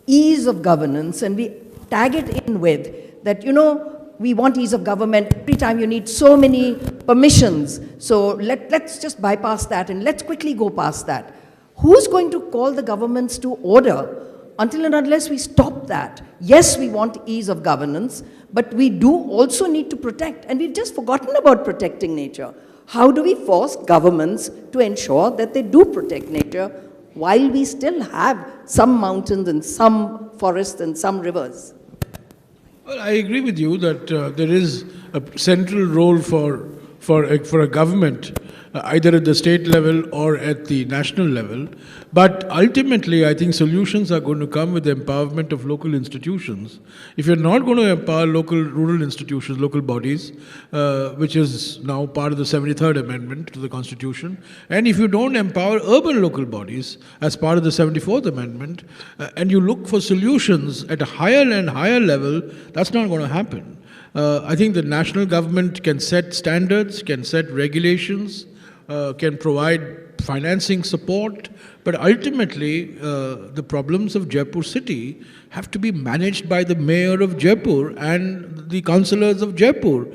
ease of governance, and we tag it in with that, we want ease of government. Every time you need so many permissions, so let's just bypass that and let's quickly go past that. Who's going to call the governments to order until and unless we stop that? Yes, we want ease of governance, but we do also need to protect, and we've just forgotten about protecting nature. How do we force governments to ensure that they do protect nature while we still have some mountains and some forests and some rivers? Well, I agree with you that there is a central role for a government, either at the state level or at the national level. But ultimately, I think solutions are going to come with the empowerment of local institutions. If you're not going to empower local rural institutions, local bodies, which is now part of the 73rd Amendment to the Constitution, and if you don't empower urban local bodies as part of the 74th Amendment, and you look for solutions at a higher and higher level, that's not going to happen. I think the national government can set standards, can set regulations, can provide financing support, but ultimately the problems of Jaipur city have to be managed by the mayor of Jaipur and the councillors of Jaipur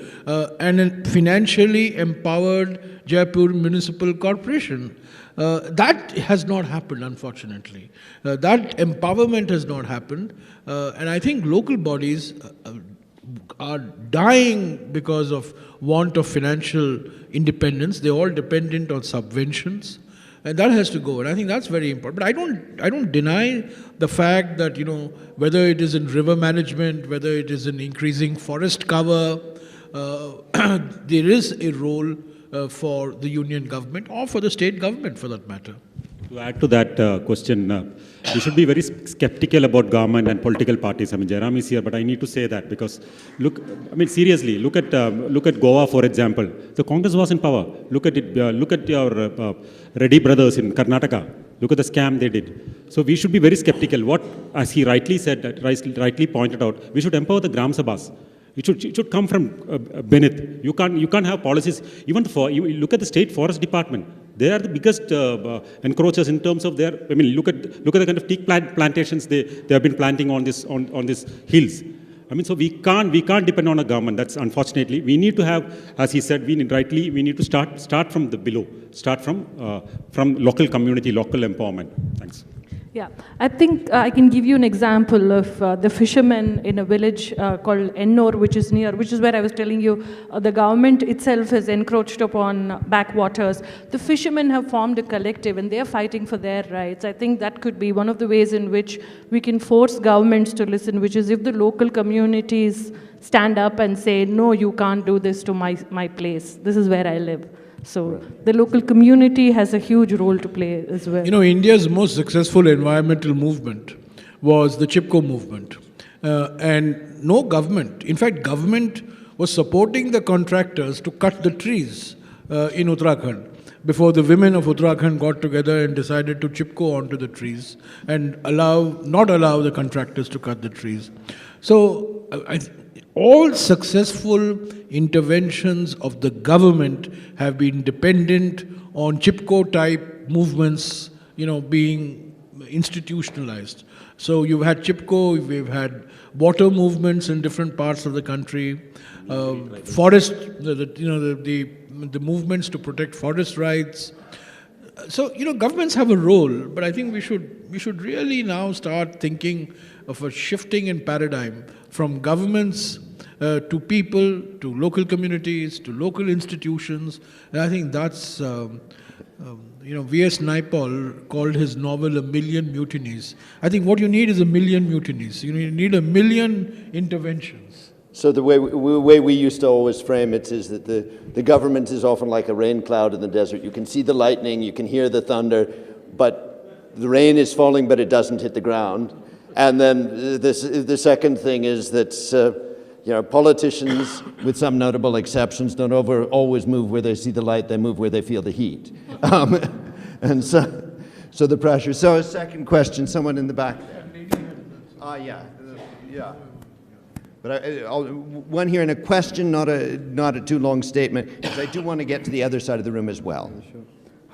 and a financially empowered Jaipur Municipal Corporation. That has not happened, unfortunately. That empowerment has not happened, and I think local bodies are dying because of want of financial independence. They're all dependent on subventions, and that has to go. And I think that's very important. But I don't deny the fact that, you know, whether it is in river management, whether it is in increasing forest cover, there is a role for the union government or for the state government, for that matter. To add to that question, we should be very skeptical about government and political parties. I mean, Jairam is here, but I need to say that because seriously, look at Goa, for example. The Congress was in power. Look at it. Look at your Reddy brothers in Karnataka. Look at the scam they did. So we should be very skeptical. What, as he rightly said, rightly pointed out, we should empower the Gram Sabhas. It should come from beneath. You can't have policies. Even you look at the state forest department. They are the biggest encroachers in terms of their. I mean, look at the kind of teak plantations they have been planting on these hills. I mean, so we can't depend on a government. That's unfortunately we need to have, as he said, we need to start from the below, start from local community, local empowerment. Thanks. Yeah, I think I can give you an example of the fishermen in a village called Ennore, which is where I was telling you the government itself has encroached upon backwaters. The fishermen have formed a collective and they are fighting for their rights. I think that could be one of the ways in which we can force governments to listen, which is if the local communities stand up and say, no, you can't do this to my place. This is where I live. So the local community has a huge role to play as well. You know, India's most successful environmental movement was the Chipko movement. And no government, in fact, government was supporting the contractors to cut the trees in Uttarakhand before the women of Uttarakhand got together and decided to Chipko onto the trees and not allow the contractors to cut the trees. So all successful interventions of the government have been dependent on Chipko-type movements, you know, being institutionalized. So you've had Chipko, we've had water movements in different parts of the country, forest, the movements to protect forest rights. So, you know, governments have a role, but I think we should really now start thinking of a shifting in paradigm from governments to people, to local communities, to local institutions. And I think that's, V.S. Naipaul called his novel A Million Mutinies. I think what you need is a million mutinies. You need a million interventions. So the way we used to always frame it is that the government is often like a rain cloud in the desert. You can see the lightning, you can hear the thunder, but the rain is falling, but it doesn't hit the ground. And then the second thing is that politicians, with some notable exceptions, don't always move where they see the light. They move where they feel the heat. And so the pressure. So a second question, someone in the back there. Yeah. But one here in a question, not a too long statement, because I do want to get to the other side of the room as well. Sure.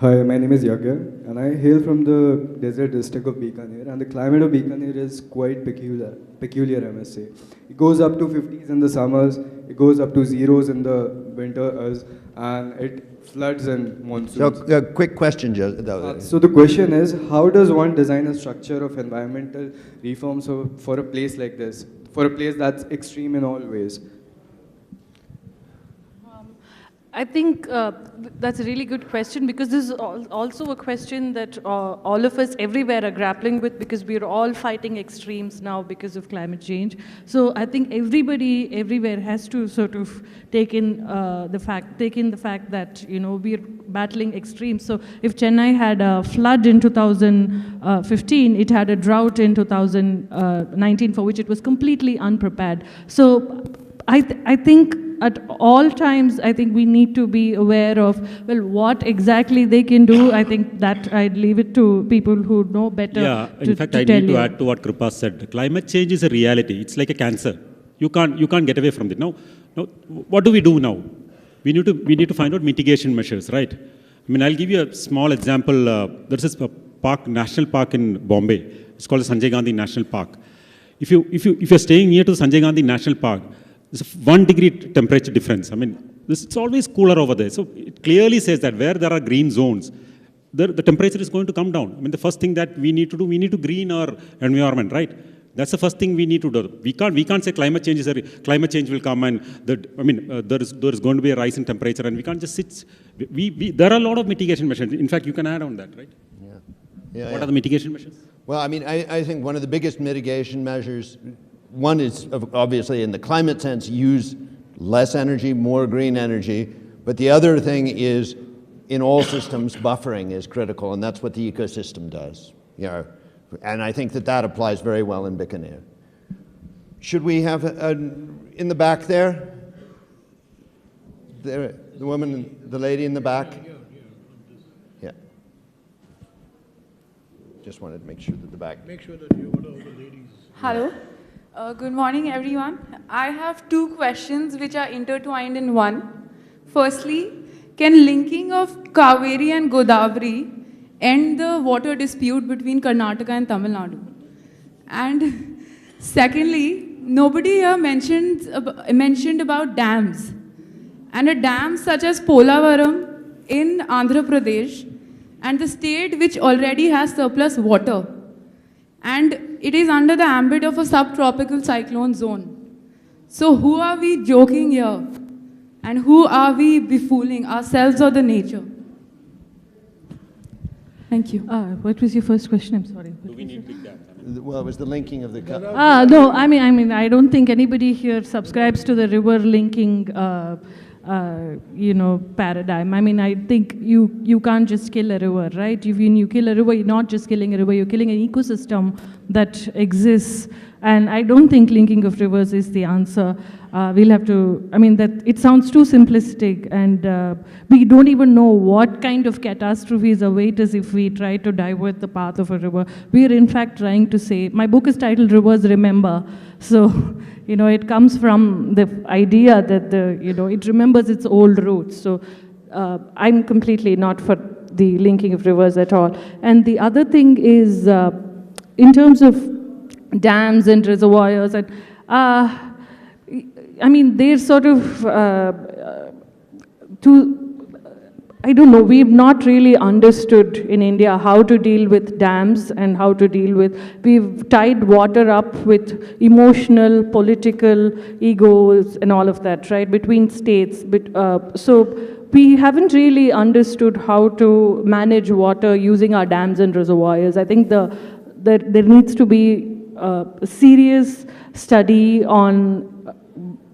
Hi, my name is Yagya, and I hail from the desert district of Bikaner, and the climate of Bikaner is quite peculiar, I must say. It goes up to 50s in the summers, it goes up to zeros in the winters, and it floods in monsoons. So, quick question, though. So the question is, how does one design a structure of environmental reforms for a place like this, for a place that's extreme in all ways? I think that's a really good question, because this is also a question that all of us everywhere are grappling with, because we're all fighting extremes now because of climate change. So I think everybody everywhere has to sort of take in the fact that we're battling extremes. So if Chennai had a flood in 2015, it had a drought in 2019 for which it was completely unprepared. So I think at all times, I think we need to be aware of, well, what exactly they can do. I think that I'd leave it to people who know better. Yeah, in fact, I need to add to what Krupa said. Climate change is a reality. It's like a cancer. You can't get away from it. Now, what do we do now? We need to find out mitigation measures, right? I mean, I'll give you a small example. There's this national park in Bombay. It's called the Sanjay Gandhi National Park. If you're staying near to the Sanjay Gandhi National Park, there's a 1 degree temperature difference. I mean, it's always cooler over there. So it clearly says that where there are green zones, the temperature is going to come down. I mean, the first thing that we need to do, we need to green our environment, right? That's the first thing we need to do. We can't say climate change will come and there is going to be a rise in temperature, and we can't just sit. There are a lot of mitigation measures. In fact, you can add on that, right? Yeah. What are the mitigation measures? Well, I mean, I think one of the biggest mitigation measures, one is obviously in the climate sense, use less energy, more green energy. But the other thing is, in all systems, buffering is critical, and that's what the ecosystem does. And I think that applies very well in Bikaner. Should we have in the back there? The woman, the lady in the back? Yeah. Just wanted to make sure that the back. Make sure that you order all the ladies. Hello. Good morning, everyone. I have 2 questions which are intertwined in one. Firstly, can linking of Kaveri and Godavari end the water dispute between Karnataka and Tamil Nadu? And secondly, nobody here mentioned about dams. And a dam such as Polavaram in Andhra Pradesh, and the state which already has surplus water, and it is under the ambit of a subtropical cyclone zone. So who are we joking here? And who are we befooling, ourselves or the nature? Thank you. What was your first question? I'm sorry. Do we need big dams? Well, it was the linking of the... No, I mean, I don't think anybody here subscribes to the river linking paradigm. I mean, I think you can't just kill a river, right? When you kill a river, you're not just killing a river, you're killing an ecosystem that exists. And I don't think linking of rivers is the answer. We'll have to, that it sounds too simplistic, and we don't even know what kind of catastrophes await us if we try to divert the path of a river. We are in fact trying to say, my book is titled Rivers Remember. So, it comes from the idea that it remembers its old roots. So I'm completely not for the linking of rivers at all. And the other thing is, in terms of dams and reservoirs, and they're sort of I don't know, we've not really understood in India how to deal with dams and how to deal with, we've tied water up with emotional, political egos and all of that, right, between states. So we haven't really understood how to manage water using our dams and reservoirs. I think there needs to be a serious study on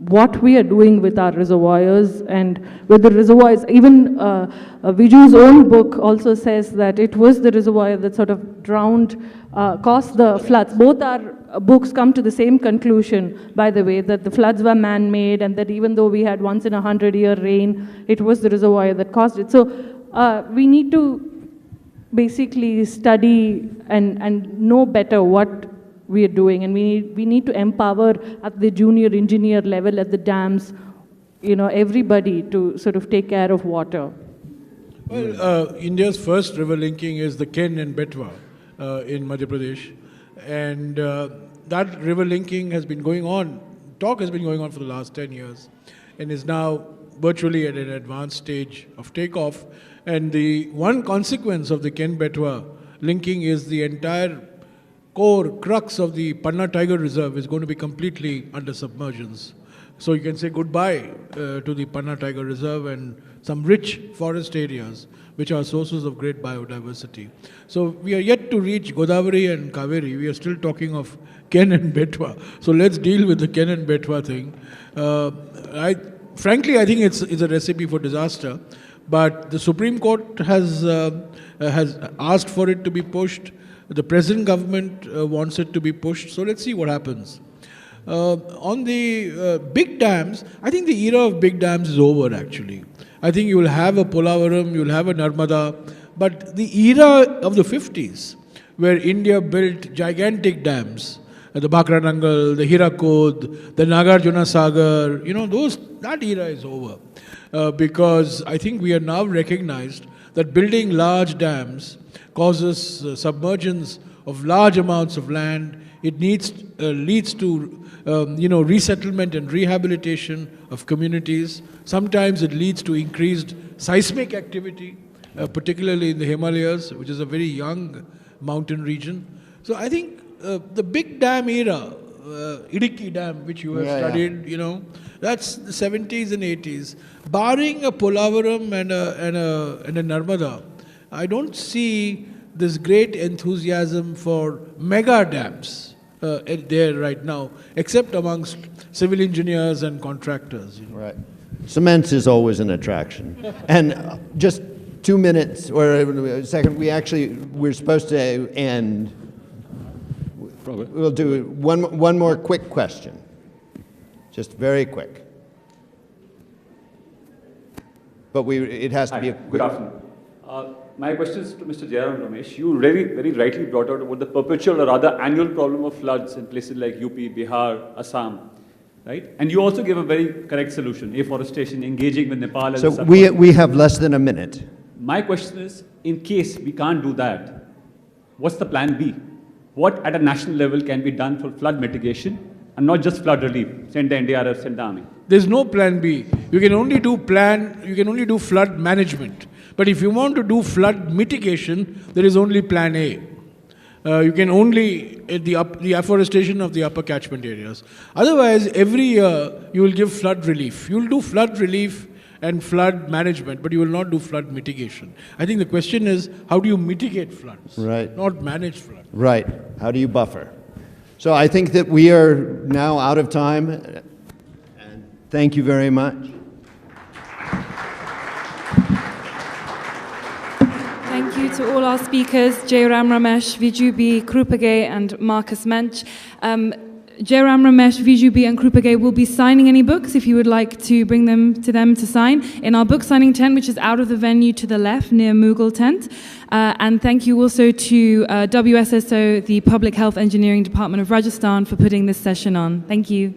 what we are doing with our reservoirs, and with the reservoirs, even Viju's own book also says that it was the reservoir that sort of drowned, caused the floods. Both our books come to the same conclusion, by the way, that the floods were man-made, and that even though we had once in 100-year rain, it was the reservoir that caused it. So we need to basically study and know better what we are doing, and we need to empower at the junior engineer level, at the dams, everybody to sort of take care of water. Well, India's first river linking is the Ken and Betwa in Madhya Pradesh, and that river linking has been going on, talk has been going on for the last 10 years, and is now virtually at an advanced stage of takeoff. And the one consequence of the Ken Betwa linking is the entire core crux of the Panna Tiger Reserve is going to be completely under submergence. So you can say goodbye to the Panna Tiger Reserve and some rich forest areas which are sources of great biodiversity. So we are yet to reach Godavari and Kaveri. We are still talking of Ken and Betwa. So let's deal with the Ken and Betwa thing. Frankly, I think it's a recipe for disaster. But the Supreme Court has asked for it to be pushed. The present government wants it to be pushed. So let's see what happens. On the big dams, I think the era of big dams is over actually. I think you will have a Polavaram, you will have a Narmada, but the era of the 50s, where India built gigantic dams, the Bakranangal, the Hirakud, the Nagarjuna Sagar, that era is over. Because I think we are now recognized that building large dams causes submergence of large amounts of land. It leads to resettlement and rehabilitation of communities. Sometimes it leads to increased seismic activity, particularly in the Himalayas, which is a very young mountain region. So I think the big dam era, Idiki Dam, which you have studied, that's the 70s and 80s. Barring a Polavaram and a Narmada, I don't see this great enthusiasm for mega dams there right now, except amongst civil engineers and contractors. Right. Cement is always an attraction. And just 2 minutes or a second, we're supposed to end. Probably. We'll do one more quick question. Just very quick. But it has to be a quick. Good afternoon. My question is to Mr. Jairam Ramesh. You very rightly brought out about the perpetual or rather annual problem of floods in places like UP, Bihar, Assam, right? And you also gave a very correct solution, afforestation, engaging with Nepal. So we have less than a minute. My question is, in case we can't do that, what's the plan B? What at a national level can be done for flood mitigation and not just flood relief? Send the NDRF, send the army. There's no plan B. You can only do flood management. But if you want to do flood mitigation, there is only plan A. You can only, the afforestation of the upper catchment areas. Otherwise, every year you will give flood relief. You will do flood relief and flood management, but you will not do flood mitigation. I think the question is, how do you mitigate floods? Right. Not manage floods. Right. How do you buffer? So I think that we are now out of time. And thank you very much. Thank you to all our speakers, Jairam Ramesh, Viju B, Krupa and Marcus Moench. Jairam Ramesh, Viju B and Krupa will be signing any books if you would like to bring them to sign in our book signing tent, which is out of the venue to the left near Mughal tent. And thank you also to WSSO, the Public Health Engineering Department of Rajasthan, for putting this session on. Thank you.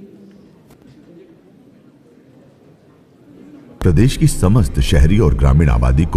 प्रदेश की समस्त शहरी और ग्रामीण आबादी को